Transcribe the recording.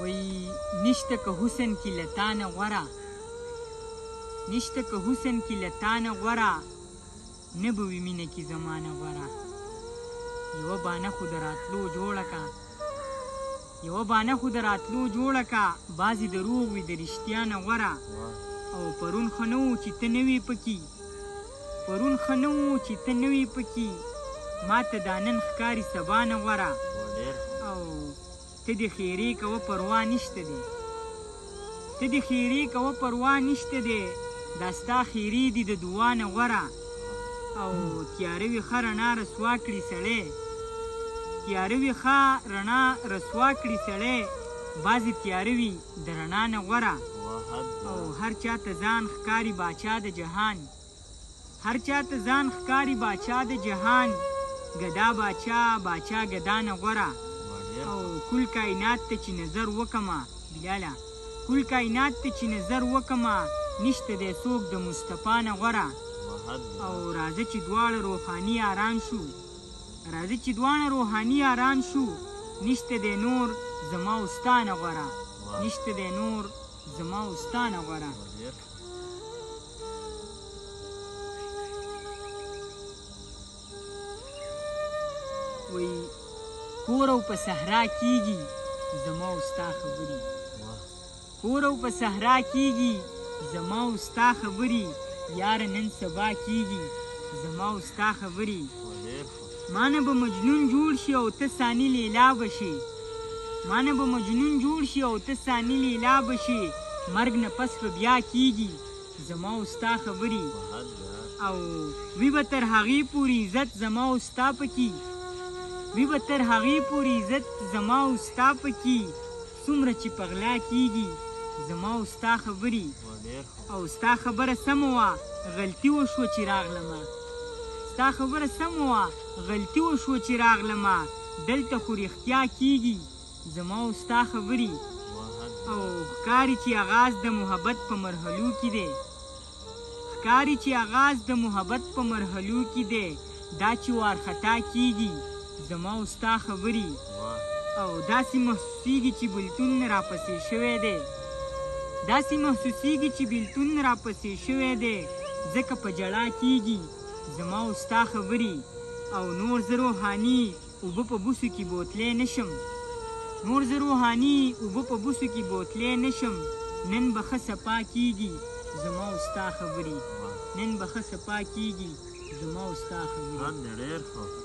وی نشته که حسن کی لتانه غوره نشته که حسن کی لتانه غوره نه به وي مینه کې زمانه غوره یوه بانه خو د راتلو جوړه که یوه بانه خو د راتلو جوړه که بعضې دروغ وي د رښتیا نه غوره او پرون ښه نه و چې ته نه وې پکې پرون ښه نه و چې ته نه وې پکې ما ته دا نن ښکاري سبا نه غوره او ته دې خیرې کوه پروا نشته دی ته دې خیرې کوه پروا نشته دی دا ستا خیرې دي د دعا نه غوره او تیاره وي ښه رڼا رسوا کړي سړی تیاره وي ښه رڼا رسوا کړي سړی بعضې تیاره وي د رڼا نه غوره او هر چا ته ځان ښکاري باچا د جهان هر چا ته ځان ښکاري باچا د جهان ګدا باچا باچا ګدا نه غوره او کل کائنات ته چې نظر وکمه بلاله کل کائنات ته چې نظر وکمه نشته دی څوک د مصطفی نه غوره او راځه چې دواړه روحاني آرام شو راځه چې دواړه روحاني آرام شو نشته دی نور زما او ستا نه غوره نشته دی نور زما او ستا نه غوره وی کور او په صحرا کیږي زما او ستا خبرې کور او په صحرا کیږي زما او ستا خبرې یاره نن سبا کیږي زما او ستا خبرې ما نه به مجنون جوړ شي او ته ثاني لیلا بشي ما نه به مجنون جوړ شي او ته ثاني لیلا بشي مرګ نه پس به بیا کیږي زما او ستا خبرې او وی به تر هغې پورې عزت زما او ستا پکې وی به تر هغې پورې عزت زما او ستا پکې څومره چې پغلا کیږي زما او ستا خبرې او ستا خبره سمه وه غلطي وشوه چې راغلمه ستا خبره سمه وه غلطي وشوه چې راغلمه دلته خو رښتیا کیږي زما او ستا خبرې او ښکاري چې آغاز د محبت په مرحلو کې دی ښکاري چې آغاز د محبت په مرحلو کې دی دا چې وارخطا کیږي زما او ستا خبرې او داسې محسوسیږي چې بلتون راپسې شوی دی داسې محسوسیږي چې بلتون راپسې شوی دی ځکه په ژړا کیږي زما او ستا خبرې او نور زه روحاني اوبه په بوسو کې بوتلی نشم نور زه روحاني اوبه په بوسو کې بوتلی نشم نن به ښه صفا کیږي زما او ستا خبرې نن به ښه صفا کیږي زما او ستا خبرې